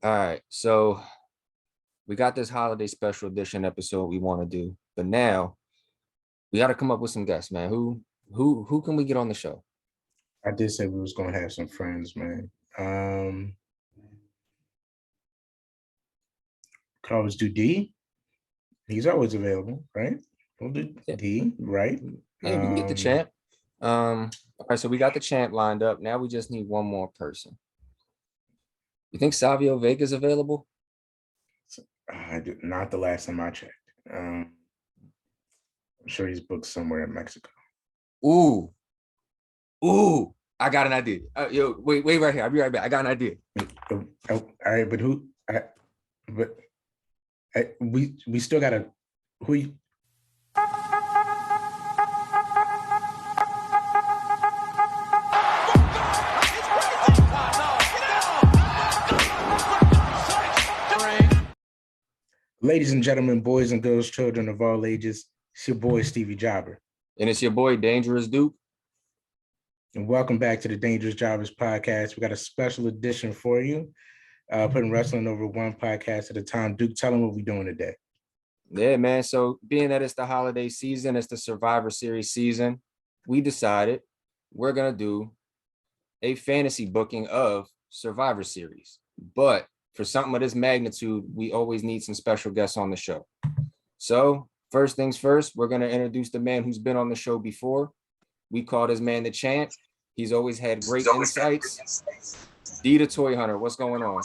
All right, so we got this holiday special edition episode we want to do, but now we got to come up with some guests, man. Who can we get on the show? I did say we was gonna have some friends, man. Could always do D. He's always available, right? We'll do Yeah, D, right? yeah, we can get the champ. All right, so we got the champ lined up. Now we just need one more person. You think Savio Vega's available? Not the last time I checked. I'm sure he's booked somewhere in Mexico. Ooh, ooh, I got an idea. Yo, wait right here. I'll be right back. I got an idea. All right, but but we still gotta who. Ladies and gentlemen, boys and girls, children of all ages, it's your boy Stevie Jobber. And it's your boy Dangerous Duke. And welcome back to the Dangerous Jobbers podcast. We got a special edition for you, putting wrestling over one podcast at a time. Duke, tell them what we're doing today. Yeah, man. So being that it's the holiday season, it's the Survivor Series season, we decided we're gonna do a fantasy booking of Survivor Series. But for something of this magnitude, we always need some special guests on the show. So first things first, we're gonna introduce the man who's been on the show before. We call this man the champ. He's always had great insights. D the Toy Hunter, what's going on?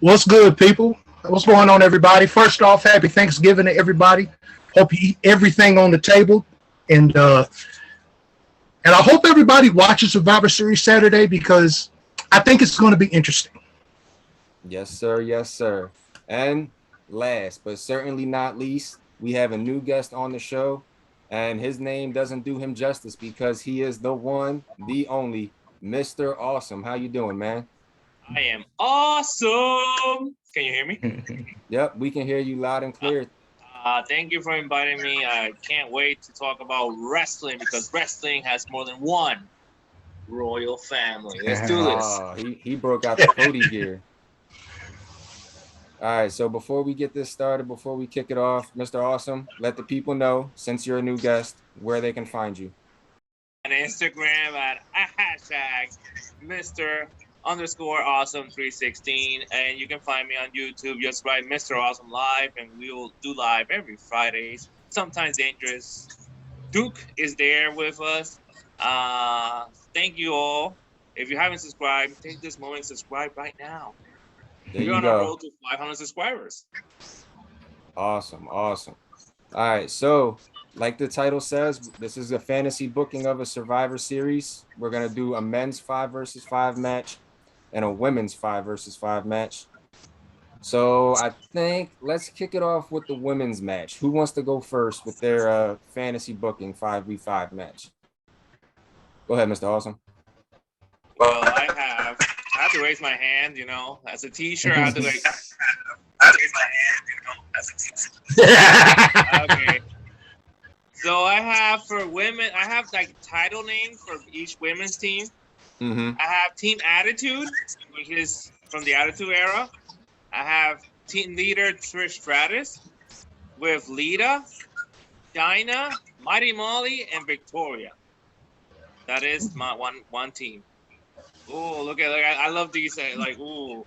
What's good, people? What's going on, everybody? First off, happy Thanksgiving to everybody. Hope you eat everything on the table, and I hope everybody watches Survivor Series Saturday because I think it's going to be interesting. Yes, sir. Yes, sir. And last but certainly not least, we have a new guest on the show, and his name doesn't do him justice because he is the one, the only Mr. Awesome. How you doing, man? I am awesome. Can you hear me? Yep, we can hear you loud and clear. Thank you for inviting me. I can't wait to talk about wrestling because wrestling has more than one royal family. Let's do this. He broke out the Cody gear. All right, so before we get this started, before we kick it off, Mr. Awesome, let the people know, since you're a new guest, where they can find you. On Instagram at hashtag Mr. underscore awesome 316, and you can find me on YouTube. Just write Mr. Awesome Live, and we will do live every Fridays. Sometimes dangerous. Duke is there with us. Thank you all. If you haven't subscribed, take this moment and subscribe right now. We're on a road to 500 subscribers. Awesome, awesome. All right, so like the title says, this is a fantasy booking of a Survivor Series. We're gonna do a men's 5 versus 5 match and a women's 5 versus 5 match. So I think let's kick it off with the women's match. Who wants to go first with their fantasy booking 5v5 match? Go ahead, Mr. Awesome. Well, I have to raise my hand, as a t-shirt. I have to raise my hand, as a t-shirt. Okay. So I have for women, I have like title names for each women's team. Mm-hmm. I have Team Attitude, which is from the Attitude Era. I have team leader Trish Stratus with Lita, Dinah, Mighty Molly, and Victoria. That is my one team. Oh, look at I love these. Ooh.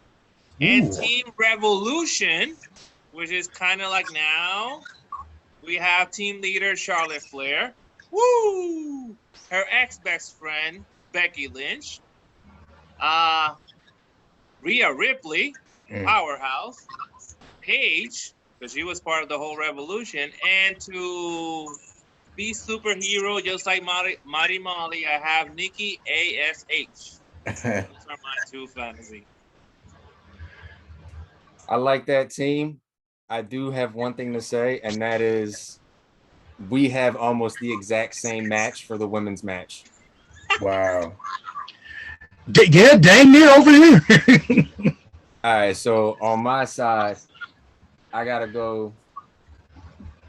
And Team Revolution, which is kind of like now. We have team leader Charlotte Flair. Woo! Her ex-best friend, Becky Lynch. Rhea Ripley, Powerhouse. Paige, because she was part of the whole revolution. And to be superhero, just like Mighty Molly, I have Nikki ASH. Those are my two fantasy. I like that team. I do have one thing to say, and that is we have almost the exact same match for the women's match. Wow. Yeah, dang near over here. All right, so on my side, I gotta go.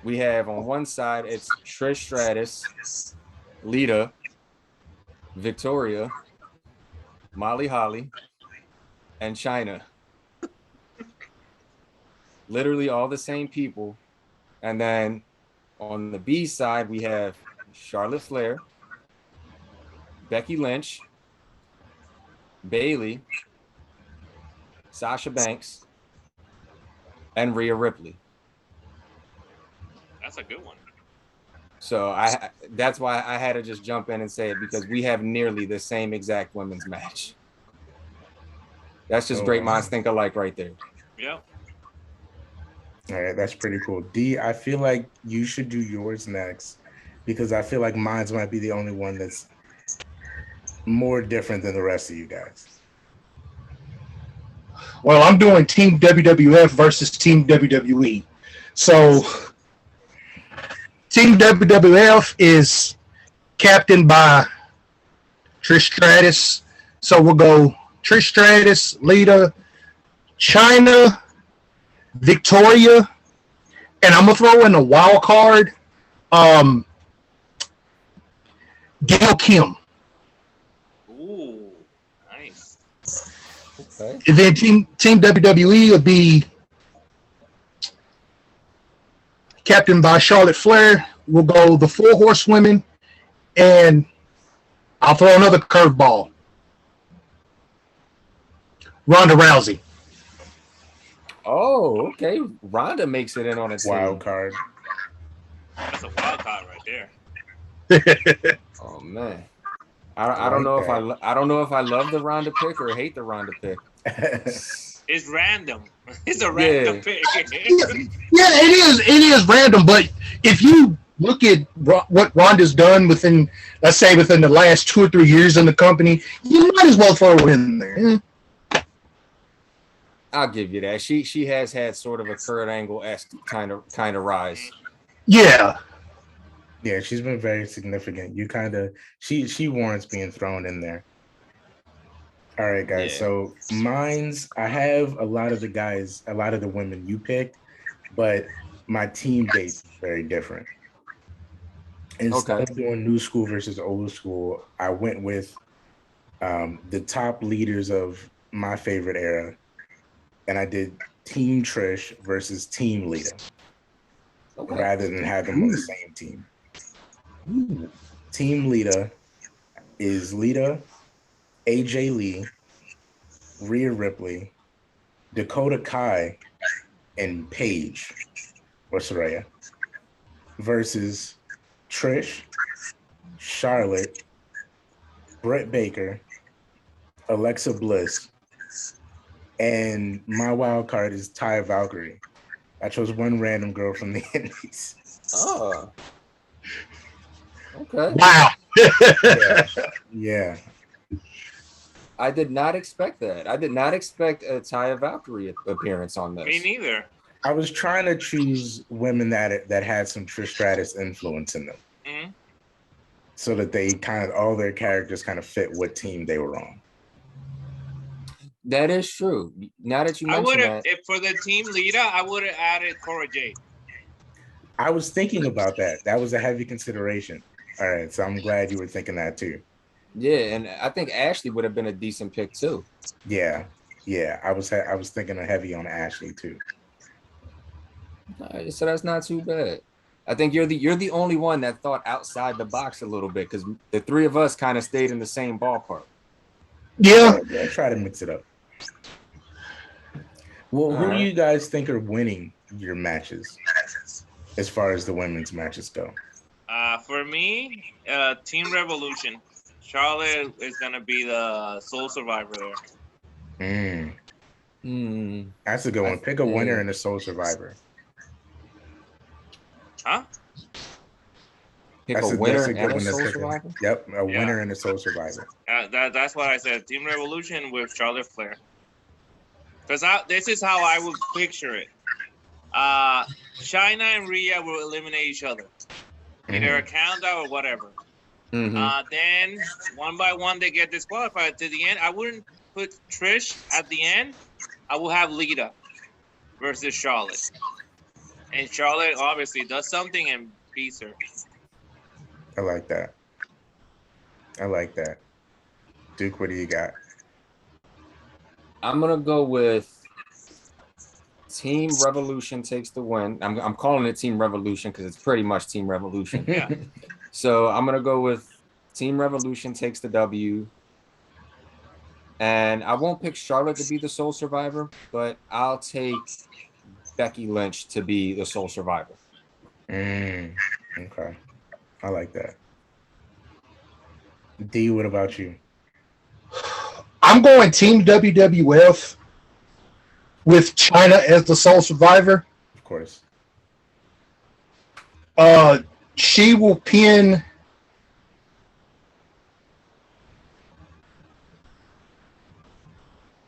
We have on one side it's Trish Stratus, Lita, Victoria, Molly Holly, and China. literally all the same people. And then on the B side, we have Charlotte Flair, Becky Lynch, Bailey, Sasha Banks, and Rhea Ripley. That's a good one. So that's why I had to just jump in and say it, because we have nearly the same exact women's match. That's just great minds think alike right there. Yeah. All right, that's pretty cool. D, I feel like you should do yours next because I feel like mine's might be the only one that's more different than the rest of you guys. Well, I'm doing Team WWF versus Team WWE. So Team WWF is captained by Trish Stratus. So we'll go Trish Stratus, Lita, China, Victoria, and I'm gonna throw in a wild card, Gail Kim. Ooh, nice. Okay. And then Team WWE will be captained by Charlotte Flair. We'll go the Four Horsewomen, and I'll throw another curveball. Ronda Rousey. Oh, okay. Ronda makes it in on a team. Wild card. That's a wild card right there. Oh man, I don't know if I don't know if I love the Ronda pick or hate the Ronda pick. It's random. It's a random pick. Yeah, it is random, but if you look at what Ronda's done within, let's say, within the last 2 or 3 years in the company, you might as well throw her in there. I'll give you that. She has had sort of a Kurt Angle-esque kind of rise. Yeah. Yeah, she's been very significant. You kind of she warrants being thrown in there. All right, guys. Yeah. So mine's, I have a lot of the women you picked, but my team base is very different. Instead of doing new school versus old school, I went with the top leaders of my favorite era, and I did Team Trish versus Team Lita, rather than have them on the same team. Ooh. Team Lita is Lita, AJ Lee, Rhea Ripley, Dakota Kai, and Paige or Saraya versus Trish, Charlotte, Britt Baker, Alexa Bliss, and my wild card is Taya Valkyrie. I chose one random girl from the Indies. Oh. Okay. Wow. Yeah. I did not expect that. I did not expect a Taya Valkyrie appearance on this. Me neither. I was trying to choose women that had some Trish Stratus influence in them, so that they kind of, all their characters kind of fit what team they were on. That is true. Now that you mention that, if for the team Lita, I would have added Cora Jade. I was thinking about that. That was a heavy consideration. All right, so I'm glad you were thinking that too. yeah, and I think Ashley would have been a decent pick too. Yeah. I was thinking of heavy on Ashley too. So that's not too bad. I think you're the only one that thought outside the box a little bit, because the three of us kind of stayed in the same ballpark. Yeah. I try to mix it up. Well, who do you guys think are winning your matches as far as the women's matches go? For me, Team Revolution. Charlotte is gonna be the sole survivor there. That's a good one. Pick a winner and a sole survivor. Huh? Pick a winner and a sole survivor? Yep, a winner and a sole survivor. That's what I said. Team Revolution with Charlotte Flair. Because this is how I would picture it. China and Rhea will eliminate each other. Either a countdown or whatever. Then one by one they get disqualified. To the end, I wouldn't put Trish at the end. I will have Lita versus Charlotte. And Charlotte obviously does something and beats her. I like that. Duke, what do you got? I'm gonna go with Team Revolution takes the win. I'm calling it Team Revolution because it's pretty much Team Revolution. Yeah. So I'm gonna go with Team Revolution takes the W. And I won't pick Charlotte to be the sole survivor, but I'll take Becky Lynch to be the sole survivor. Okay. I like that. D, what about you? I'm going Team WWF with China as the sole survivor. Of course. She will pin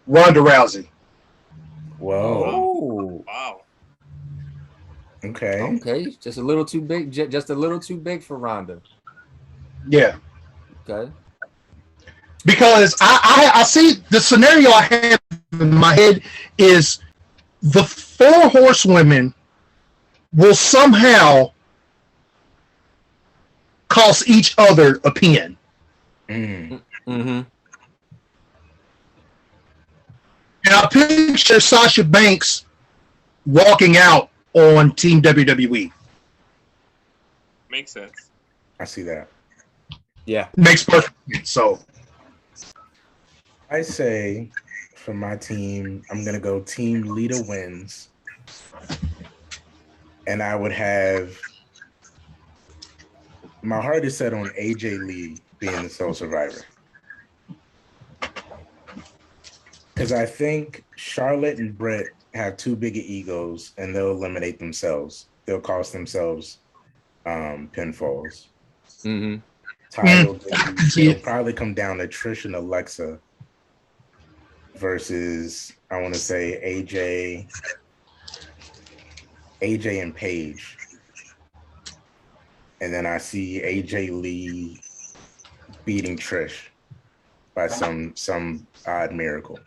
Ronda Rousey. Whoa. Oh, Wow. Okay. okay. Just a little too big. Just a little too big for Ronda. Yeah. Okay. Because I see the scenario I have in my head is the 4 horsewomen will somehow cost each other a pin. Mm-hmm. And I picture Sasha Banks walking out on Team WWE. Makes sense. I see that. Yeah. Makes perfect sense. So I say for my team, I'm going to go Team Lita wins. And I would have my heart is set on AJ Lee being the sole survivor. Because I think Charlotte and Britt have too big of egos and they'll eliminate themselves. They'll cost themselves pinfalls. Mm-hmm. Title, it'll probably come down to Trish and Alexa versus, I want to say, AJ and Paige. And then I see AJ Lee beating Trish by some odd miracle.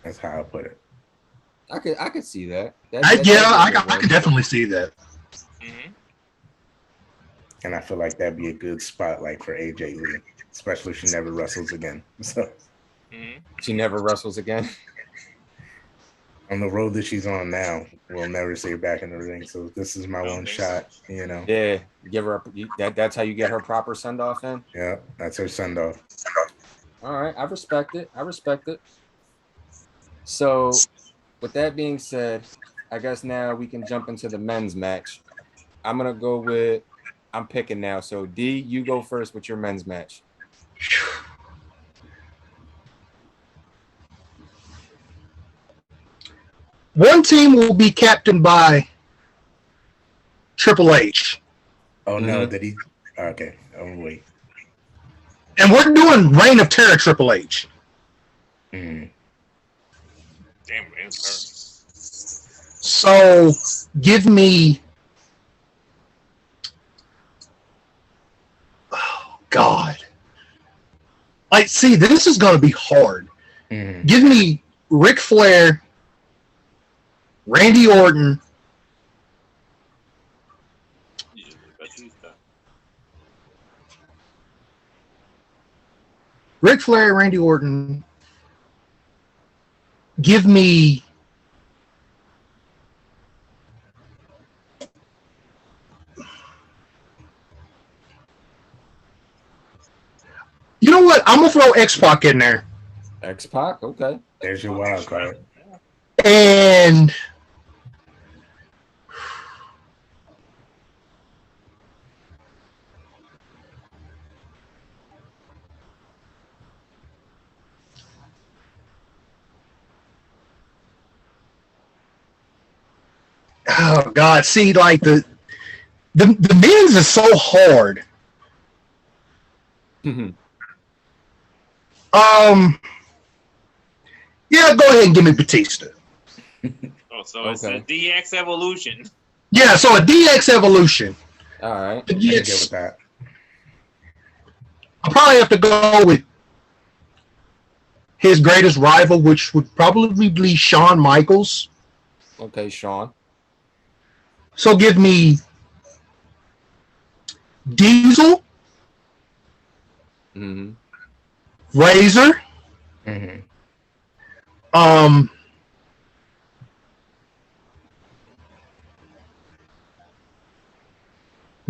That's how I put it. I could see that. I could definitely see that. Mm-hmm. And I feel like that'd be a good spotlight for AJ Lee, especially if she never wrestles again. So she never wrestles again. On the road that she's on now, we'll never see her back in the ring. So this is my one shot, you know. Yeah, give her that's how you get her proper send off in. Yeah, that's her send off. All right, I respect it. So, with that being said, I guess now we can jump into the men's match. I'm picking now. So D, you go first with your men's match. One team will be captained by Triple H. Oh no, did he? Okay, wait. And we're doing Reign of Terror Triple H. Damn, Reign of Terror. So give me. Oh God! See, this is going to be hard. Give me Ric Flair, Randy Orton, Randy Orton. Give me you know what? I'm gonna throw X-Pac in there. X-Pac, okay. There's your wild card. And oh God, see, like the men's is so hard. Yeah, go ahead and give me Batista. Oh, so it's a DX Evolution. Yeah, so a DX Evolution. All right. I can get with that. I'll probably have to go with his greatest rival, which would probably be Shawn Michaels. Okay, Shawn. So give me Diesel, Razor, Um,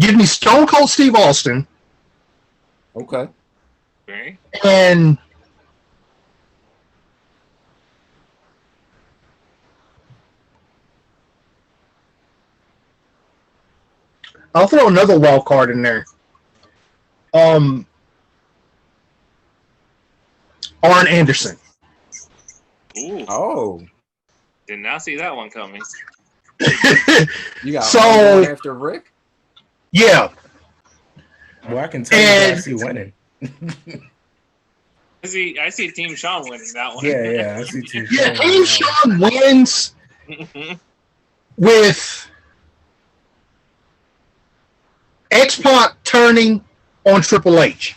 give me Stone Cold Steve Austin Okay. Okay. and I'll throw another wild card in there. Um, Arn Anderson. Ooh, Oh, did not see that one coming. you got So- Arn going after Rick? Yeah, Well, I can tell you who I And- see winning. I see Team Sean winning that one. Yeah, I see Team yeah. Sean Team winning that one. Sean wins with X-Pac turning on Triple H.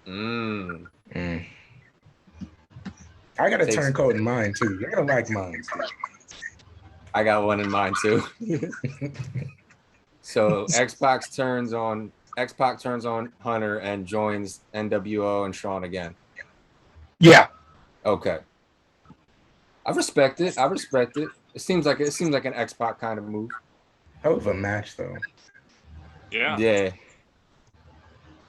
Mm. Mm. I got a Takes- turncoat in mine too. You're gonna like mine too. I got one in mind too. So X-Pac turns on Hunter and joins NWO and Sean again. Yeah, Okay. I respect it. It seems like an X-Pac kind of move. Hell of a match though. Yeah. Yeah.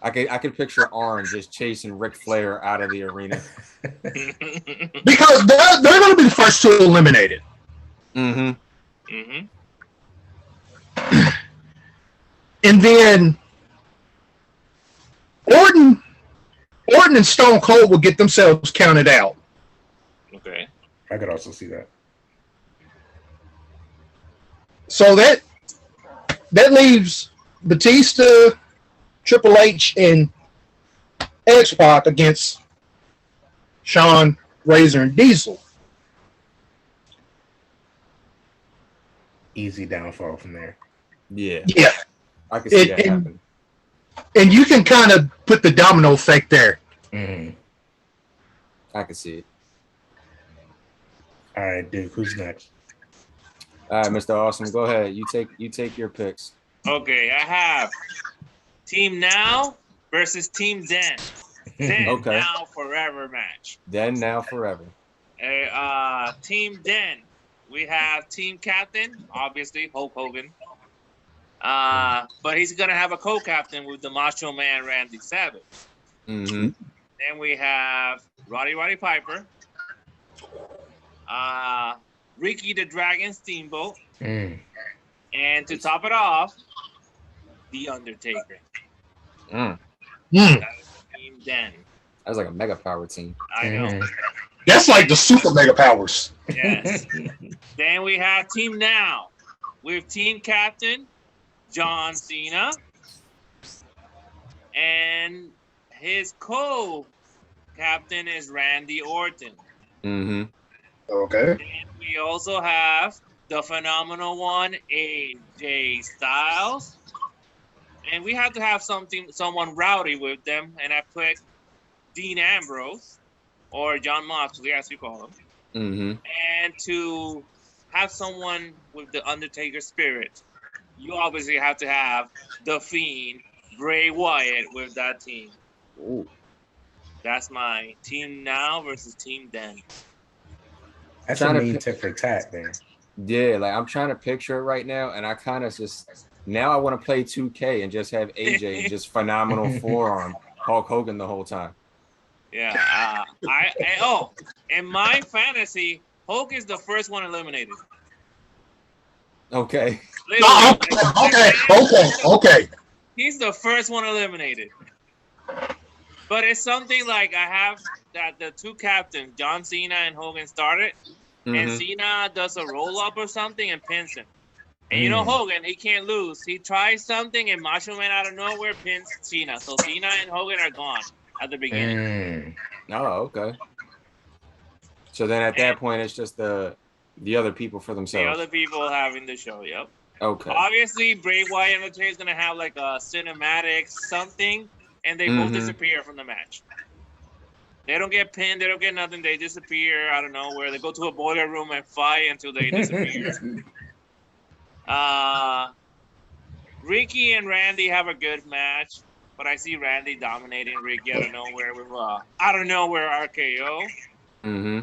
I could picture Arn just chasing Ric Flair out of the arena. because they're going to be the first two eliminated. Mm-hmm. Mm-hmm. And then Orton and Stone Cold will get themselves counted out. Okay. I could also see that. So that leaves Batista, Triple H, and X-Pac against Shawn, Razor, and Diesel. Easy downfall from there. Yeah. Yeah, I can see that And- happen. and you can kind of put the domino effect there. Mm-hmm. I can see it. All right, Duke. Who's next? All right, Mr. Awesome, go ahead. You take your picks. Okay, I have Team Now versus Team Then. Then Okay. Now Forever match. Then, now, forever. Team Den, we have team captain, obviously Hulk Hogan. But he's gonna have a co-captain with the Macho Man Randy Savage. Mm-hmm. Then we have Roddy Piper, Ricky the Dragon Steamboat, Mm. and to top it off, The Undertaker. Mm. Hmm. Team Den. That was like a mega power team. I know. Mhm. That's like the super mega powers. Yes. Then we have Team Now with team captain John Cena and his co-captain is Randy Orton. Mm-hmm. Okay. And we also have the phenomenal one, AJ Styles. And we have to have someone rowdy with them, and I put Dean Ambrose or John Moxley, as you call him. Mm-hmm. And to have someone with the Undertaker spirit, you obviously have to have the Fiend, Bray Wyatt, with that team. Ooh. That's my Team Now versus Team Then. That's Trying a to mean pick- tip for tat there. Yeah, like I'm trying to picture it right now, and I kind of just now I want to play 2K and just have AJ just phenomenal forearm Hulk Hogan the whole time. Yeah. In my fantasy, Hulk is the first one eliminated. Okay. Oh, Literally. okay. He's the first one eliminated. But it's something like I have that the two captains, John Cena and Hogan, started, and Mhm. Cena does a roll up or something and pins him. And you know Hogan, he can't lose. He tries something and Macho Man out of nowhere pins Cena. So Cena and Hogan are gone at the beginning. Mm. Oh, okay. So then at that point, it's just the other people for The themselves. other people having the show, yep. Okay. Obviously, Bray Wyatt and Undertaker is gonna have like a cinematic something, and they both Mhm. disappear from the match. They don't get pinned. They don't get nothing. They disappear out of nowhere. They go to a boiler room and fight until they disappear. Ricky and Randy have a good match, but I see Randy dominating Ricky out of nowhere with RKO. Mm-hmm.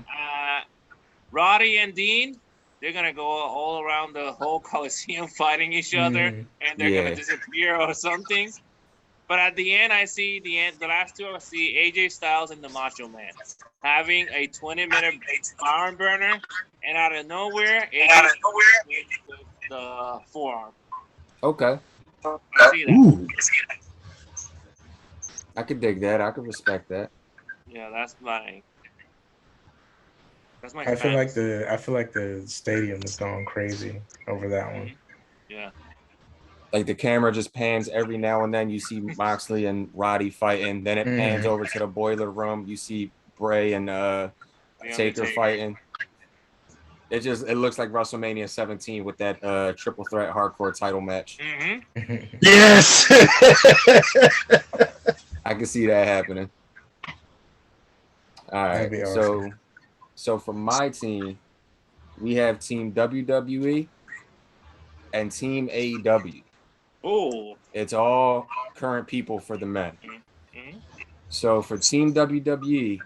Roddy and Dean, they're gonna go all around the whole Coliseum fighting each other, and they're gonna disappear or something. But at the end, I see the last two. I see AJ Styles and the Macho Man having a 20-minute barn burner, and out of nowhere, AJ with the forearm. Okay. I see that. Ooh. I could dig that. I could respect that. Yeah, that's my. I feel like the stadium is going crazy over that one. Yeah. Like the camera just pans every now and then. You see Moxley and Roddy fighting. Then it pans over to the boiler room. You see Bray and Taker fighting. It looks like WrestleMania 17 with that triple threat hardcore title match. Yes. I can see that happening. All right. Awesome. So for my team, we have Team WWE and Team AEW. Oh. It's all current people for the men. So for Team WWE,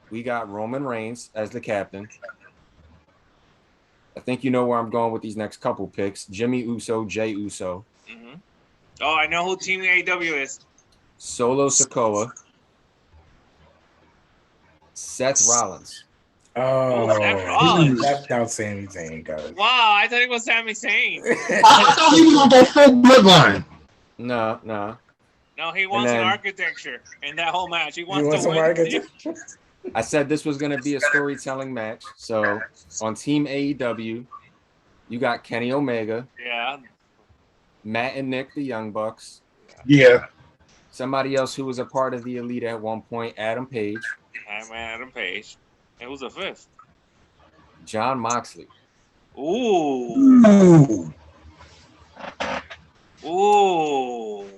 we got Roman Reigns as the captain. I think you know where I'm going with these next couple picks. Jimmy Uso, Jey Uso. Oh, I know who Team AEW is. Solo Sikoa. Seth Rollins. Oh, Seth Rollins. Left out Sami Zayn, guys. Wow, I thought it was Sami Zayn. I thought he was gonna go full bloodline. No. No, he wants an architecture in that whole match. He wants to win. Architecture? I said this was going to be a storytelling match. So on Team AEW, you got Kenny Omega. Yeah. Matt and Nick, the Young Bucks. Yeah. Somebody else who was a part of the Elite at one point, Adam Page. Adam Page. It was a fifth. John Moxley. Ooh.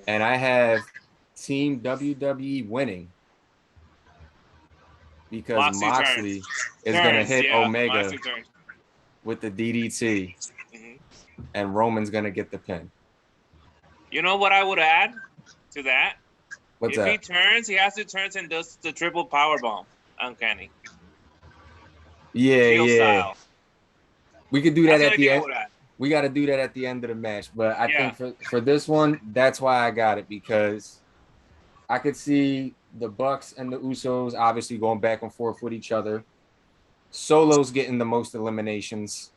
And I have Team WWE winning because Moxley is going to hit Omega with the DDT, and Roman's going to get the pin. You know what I would add to that? What's if that? He turns, he has to turn and does the triple power bomb on Kenny. Yeah. Style. We could do that at the end. We got to do that at the end of the match. But I think for this one, that's why I got it, because I could see the Bucks and the Usos obviously going back and forth with each other. Solo's getting the most eliminations.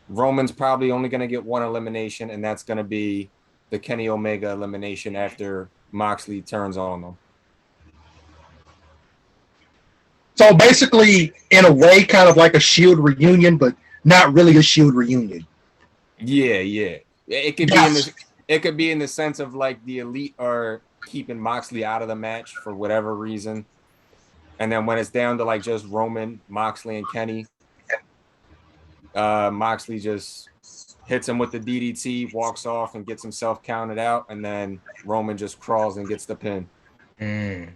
Roman's probably only going to get one elimination, and that's going to be the Kenny Omega elimination after Moxley turns on them. So basically, in a way, kind of like a Shield reunion, but not really a Shield reunion. Yeah. It could be in this. It could be in the sense of like the Elite are keeping Moxley out of the match for whatever reason, and then when it's down to like just Roman, Moxley, and Kenny, Moxley just hits him with the DDT, walks off, and gets himself counted out, and then Roman just crawls and gets the pin. Man,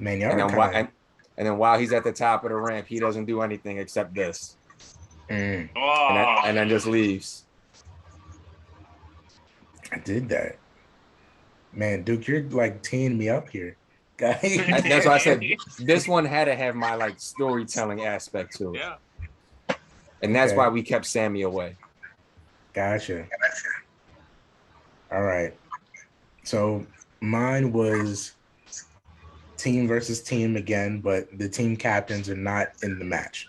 and then while he's at the top of the ramp, he doesn't do anything except this, and then just leaves. I did that. Man, Duke, you're like teeing me up here, guy. That's why I said this one had to have my like storytelling aspect to it. Yeah. And that's why we kept Sammy away. Gotcha. All right. So mine was team versus team again, but the team captains are not in the match.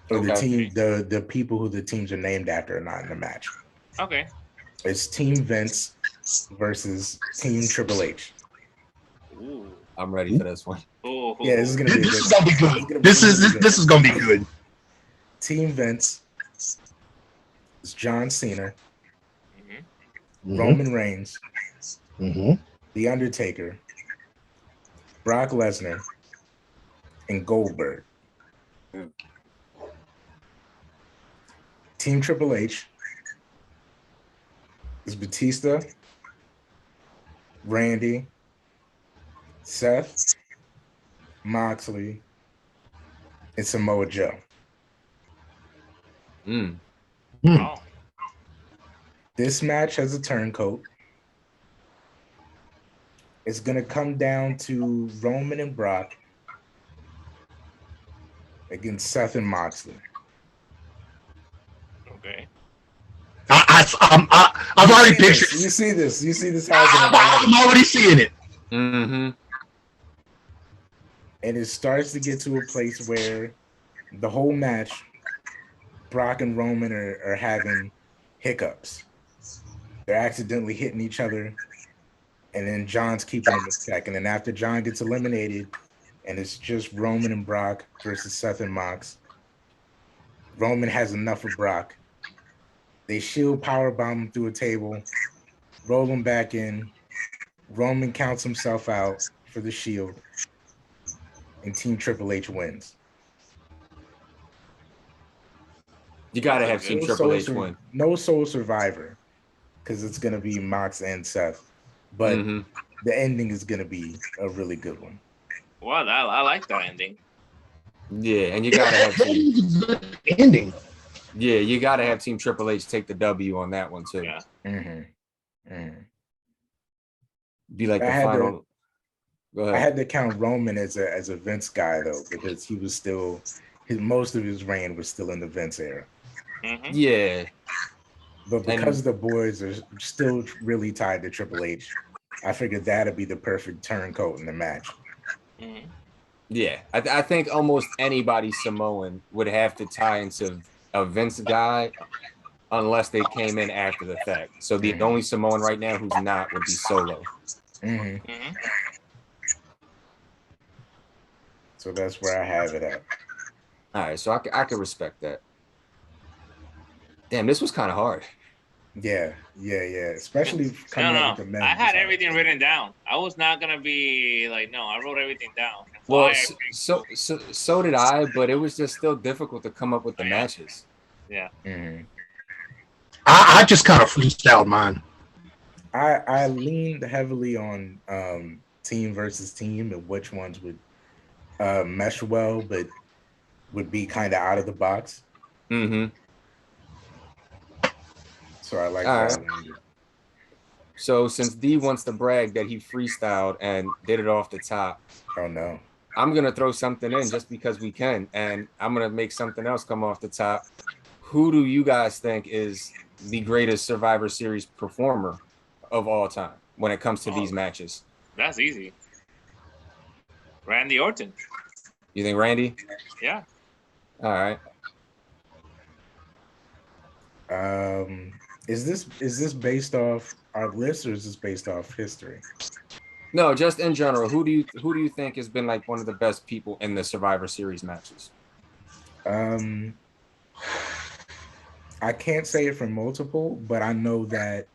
Or the team, the people who the teams are named after are not in the match. Okay. It's Team Vince versus Team Triple H. Ooh. I'm ready for this one. Ooh. Yeah, this is gonna be This is gonna be good. This is gonna be good. Team Vince is John Cena, Roman Reigns, The Undertaker, Brock Lesnar, and Goldberg. Team Triple H is Batista, Randy, Seth, Moxley, and Samoa Joe. Wow. This match has a turncoat. It's going to come down to Roman and Brock against Seth and Moxley. Okay. I've already pictured. You see this. You see this I'm happening. already seeing it. Mm-hmm. And it starts to get to a place where the whole match, Brock and Roman are having hiccups. They're accidentally hitting each other. And then John's keeping them in check. And then after John gets eliminated, and it's just Roman and Brock versus Seth and Mox, Roman has enough of Brock. They shield powerbomb him through a table, roll him back in. Roman counts himself out for the shield, and Team Triple H wins. You gotta have Team Triple H win. No sole survivor, because it's gonna be Mox and Seth, but the ending is gonna be a really good one. Well, I like that ending. Yeah, and you gotta have Team ending. Yeah, you gotta have Team Triple H take the W on that one too. Yeah. Be like the final. Go ahead. I had to count Roman as a Vince guy though, because he was still most of his reign was still in the Vince era. Yeah, but because the boys are still really tied to Triple H, I figured that'd be the perfect turncoat in the match. Yeah, I think almost anybody Samoan would have to tie into a Vince guy unless they came in after the fact. So the only Samoan right now who's not would be Solo. So that's where I have it at. All right, so I could respect that. Damn, this was kind of hard. Yeah. Especially coming up with the men. I had everything written down. I was not gonna be like, no, I wrote everything down. Well, so did I, but it was just still difficult to come up with the matches. Yeah. I just kind of freestyled mine. I leaned heavily on team versus team and which ones would mesh well, but would be kind of out of the box. So I like that. Right. So since D wants to brag that he freestyled and did it off the top. Oh no. I'm gonna throw something in just because we can, and I'm gonna make something else come off the top. Who do you guys think is the greatest Survivor Series performer of all time when it comes to these matches? That's easy. Randy Orton. You think Randy? Yeah. All right. Is this based off our list or is this based off history? No, just in general. Who do you think has been like one of the best people in the Survivor Series matches? I can't say it for multiple, but I know that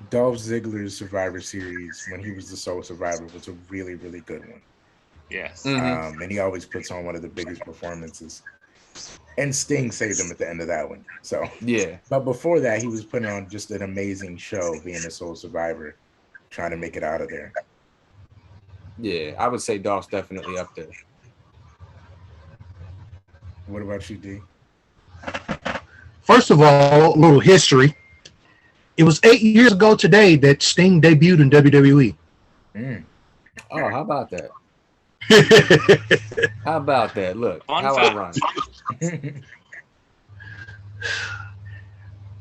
Dolph Ziggler's Survivor Series when he was the sole survivor was a really, really good one. Yes. And he always puts on one of the biggest performances. And Sting saved him at the end of that one. So yeah. But before that, he was putting on just an amazing show, being a sole survivor, trying to make it out of there. Yeah, I would say Dolph's definitely up there. What about you, D? First of all, a little history. It was 8 years ago today that Sting debuted in WWE. Oh, how about that? How about that? Look, how ironic.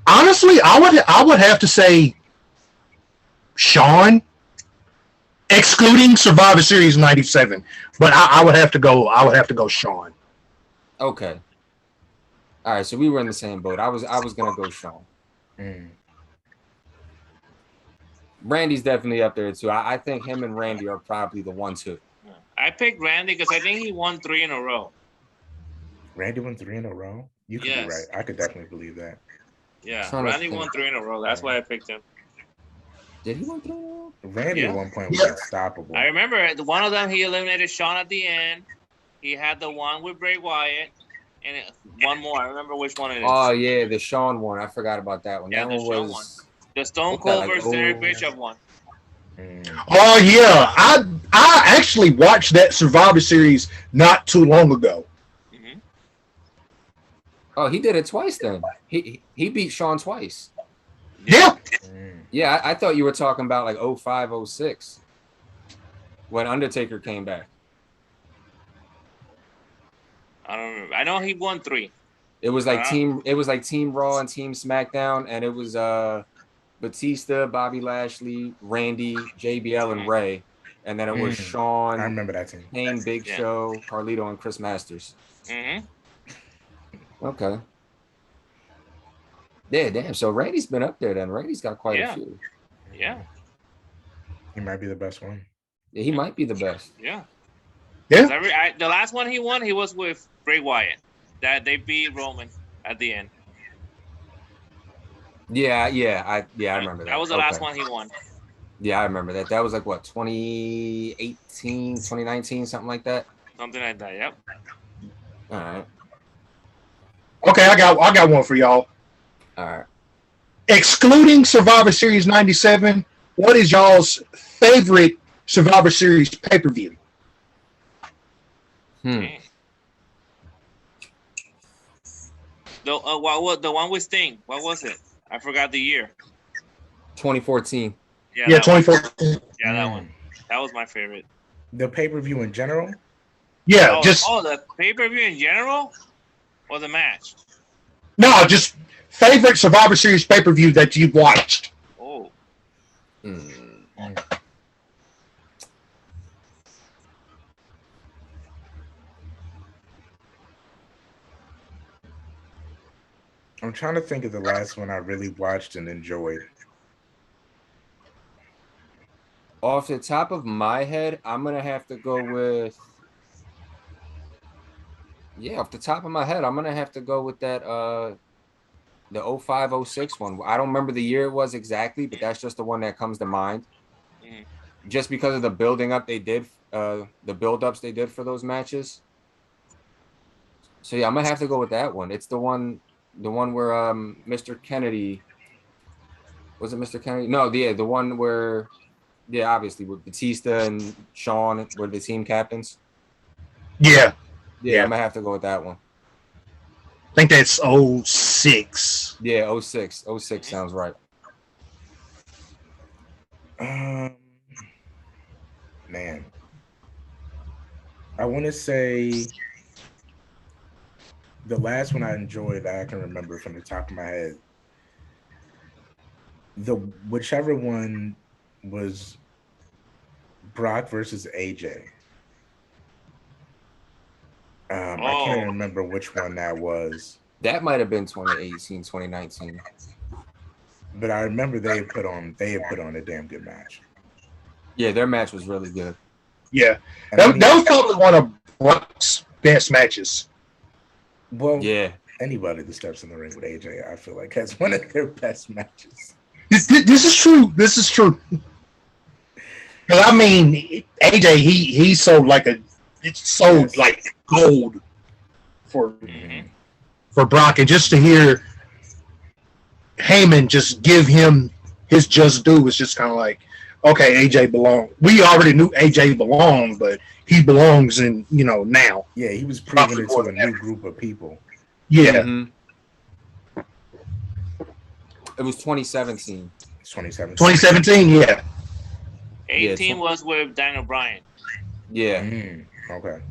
Honestly, I would have to say Shawn, excluding Survivor Series '97, but I would have to go Shawn. Okay. All right, so we were in the same boat. I was gonna go Shawn. Randy's definitely up there too. I think him and Randy are probably the 1-2. I picked Randy because I think he won 3 in a row. Randy won 3 in a row? You could be right. I could definitely believe that. Yeah, Randy won 3 in a row. That's why I picked him. Did he win 3 in a row? Randy at one point was unstoppable. I remember one of them, he eliminated Shawn at the end. He had the one with Bray Wyatt. And one more. I remember which one it is. Oh, yeah, the Shawn one. I forgot about that one. Yeah, that one was... The Stone Cold versus Eric Bischoff one. Oh yeah, I actually watched that Survivor Series not too long ago. Oh, he did it twice then. He beat Shawn twice. Yeah. Yeah, I thought you were talking about like 05, 06 when Undertaker came back. I don't remember. I know he won 3. It was like Team Raw and Team SmackDown, and it was Batista, Bobby Lashley, Randy, JBL, and Ray, and then it was Shawn. I remember that team. Kane, Big Show, Carlito, and Chris Masters. Okay. Yeah, damn. So Randy's been up there then. Randy's got quite a few. Yeah. He might be the best one. Yeah, he might be the best. Yeah. Yeah. The last one he won, he was with Bray Wyatt. That they beat Roman at the end. Yeah, I remember that. That was the last one he won. Yeah, I remember that. That was like what, 2018, 2019, something like that. Something like that. Yep. All right. Okay, I got one for y'all. All right. Excluding Survivor Series 97, what is y'all's favorite Survivor Series pay-per-view? The one with Sting. What was it? I forgot the year. 2014. Yeah, 2014. Yeah, that one. That was my favorite. The pay-per-view in general? Yeah, the pay-per-view in general, or the match? No, just favorite Survivor Series pay-per-view that you've watched. Oh. I'm trying to think of the last one I really watched and enjoyed. Off the top of my head, I'm gonna have to go with. Yeah, off the top of my head, I'm gonna have to go with that. The 05-06 one. I don't remember the year it was exactly, but that's just the one that comes to mind. Just because of the building up they did, the build-ups they did for those matches. So yeah, I'm gonna have to go with that one. It's the one where Mr. Kennedy. Was it Mr. Kennedy? No, the one where, obviously with Batista and Shawn were the team captains. Yeah, I'm gonna have to go with that one. I think that's 06. Yeah, 06. 06 sounds right. Man, I want to say the last one I enjoyed that I can remember from the top of my head. Whichever one was Brock versus AJ. I can't remember which one that was. That might have been 2018, 2019. But I remember they had put on a damn good match. Yeah, their match was really good. Yeah. That was probably one of Brock's best matches. Well, yeah. Anybody that steps in the ring with AJ, I feel like has one of their best matches. This is true. This is true. Because I mean, AJ, he sold like gold for Brock, and just to hear Heyman just give him his just due was just kind of like, okay, AJ belongs. We already knew AJ belonged, but he belongs in now. Yeah, he was proving it to a new group of people. Yeah. It was 2017. It's 2017. 2017, yeah. 18 was with Daniel Bryan. Yeah. Okay.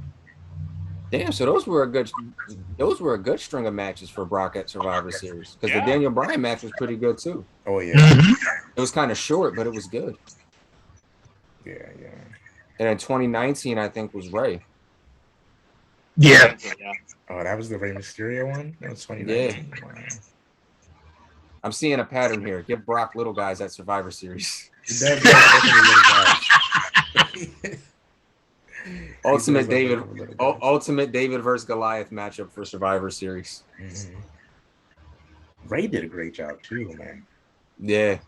Damn, so those were a good string of matches for Brock at Survivor Series. Because the Daniel Bryan match was pretty good too. Oh yeah. It was kind of short, but it was good. Yeah. And in 2019, I think was Ray. Yeah. Oh, that was the Rey Mysterio one? That was 2019. Yeah. Wow. I'm seeing a pattern here. Give Brock little guys at Survivor Series. Ultimate David versus Goliath matchup for Survivor Series. Ray did a great job too, man. Yeah.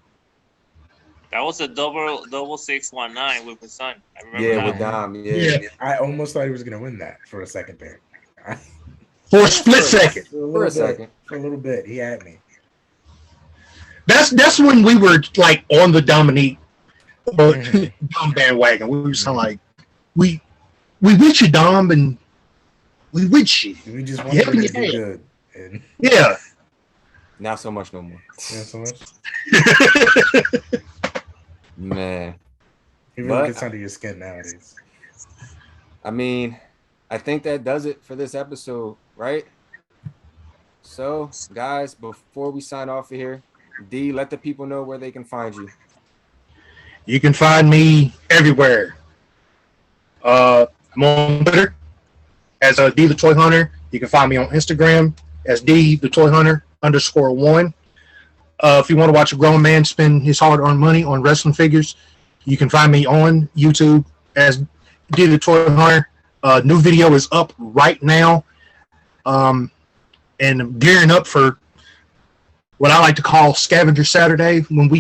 That was a double 619 with his son. I remember that. With Dom. Yeah. I almost thought he was gonna win that for a second there. For a split second. For a little bit, he had me. That's when we were like on the Dominique Dom bandwagon. We were just kind of like, we with you, Dom, and we with you. We just wanted him to do good. And yeah. Not so much no more. Not so much. Man. He really gets under your skin nowadays. I mean, I think that does it for this episode, right? So, guys, before we sign off of here, D, let the people know where they can find you. You can find me everywhere. I'm on Twitter as D the Toy Hunter. You can find me on Instagram as D the Toy Hunter _1. If you want to watch a grown man spend his hard-earned money on wrestling figures, you can find me on YouTube as D the Toy Hunter. New video is up right now, and I'm gearing up for what I like to call Scavenger Saturday when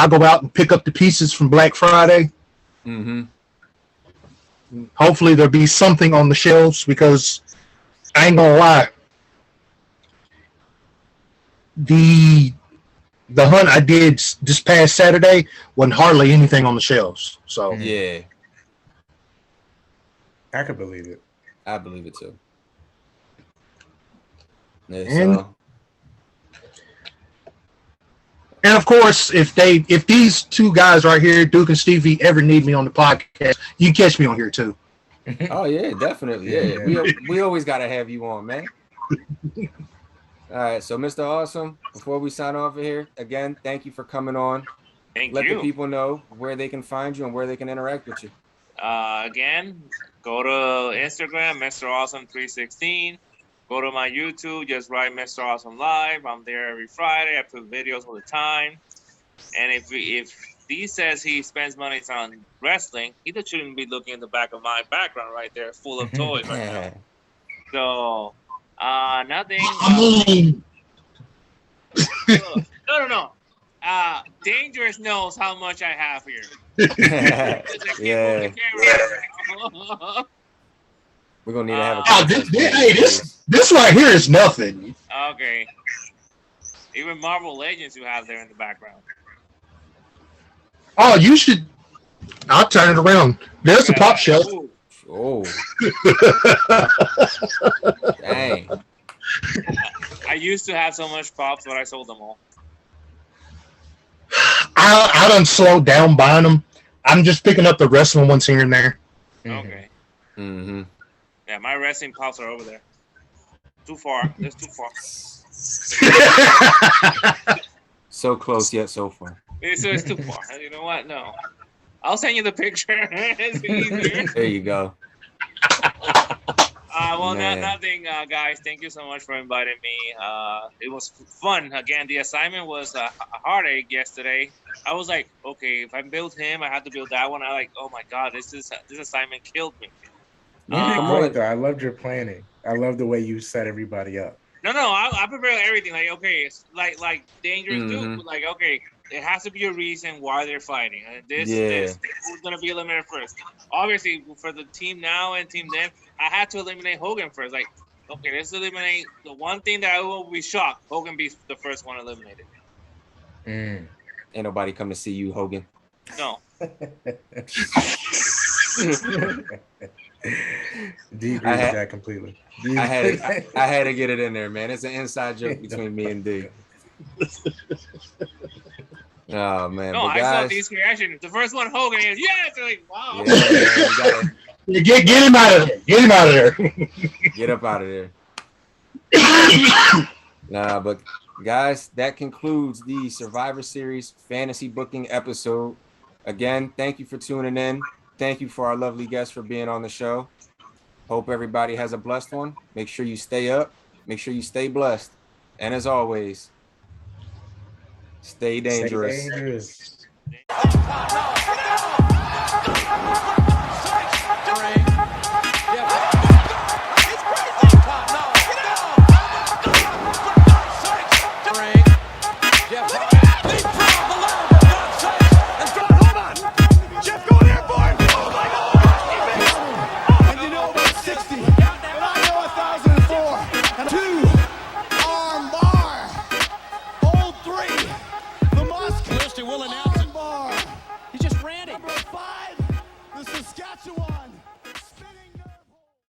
I go out and pick up the pieces from Black Friday. Mm-hmm. Hopefully there'll be something on the shelves because I ain't gonna lie. The hunt I did this past Saturday wasn't hardly anything on the shelves. So Yeah, I could believe it. I believe it too. Yeah, And of course, if these two guys right here, Duke and Stevie, ever need me on the podcast, you can catch me on here too. oh yeah, definitely. Yeah, we always gotta have you on, man. All right, so Mr. Awesome, before we sign off of here, again, thank you for coming on. Let the people know where they can find you and where they can interact with you. Again, go to Instagram, Mr. Awesome 316. Go to my YouTube, just write Mr. Awesome Live. I'm there every Friday. I put videos all the time. And if D says he spends money on wrestling, he shouldn't be looking in the back of my background right there, full of toys right now. So, nothing. No. Dangerous knows how much I have here. Yeah. We're gonna need to have a this right here is nothing. Okay. Even Marvel Legends you have there in the background. Oh, you should. I'll turn it around. There's the pop shelf. Oh. Dang. I used to have so much pops, but I sold them all. I done slowed down buying them. I'm just picking up the wrestling ones here and there. Okay. Mm-hmm. Yeah, my wrestling pops are over there. Too far. That's too far. So close yet so far. It's too far. You know what? No. I'll send you the picture. It's easier. There you go. Nothing, guys. Thank you so much for inviting me. It was fun. Again, the assignment was a heartache yesterday. I was like, okay, if I build him, I have to build that one. I like, oh my god, this assignment killed me. I loved your planning. I love the way you set everybody up. No, I prepare everything. Like, okay, it's like Dangerous Duke. Like, okay, there has to be a reason why they're fighting. This who's gonna be eliminated first. Obviously, for the team now and team then, I had to eliminate Hogan first. Like, okay, let's eliminate the one thing that I will be shocked. Hogan be the first one eliminated. Ain't nobody come to see you, Hogan. No. D agrees with that completely. I had to get it in there, man. It's an inside joke between me and D. Oh man! No, I saw these reactions. The first one, Hogan, is yes. They're like, wow. Yeah, man, get him out of there. Get him out of there. Get up out of there. Nah, but guys, that concludes the Survivor Series fantasy booking episode. Again, thank you for tuning in. Thank you for our lovely guests for being on the show. Hope everybody has a blessed one. Make sure you stay up. Make sure you stay blessed. And as always, stay dangerous. Stay dangerous.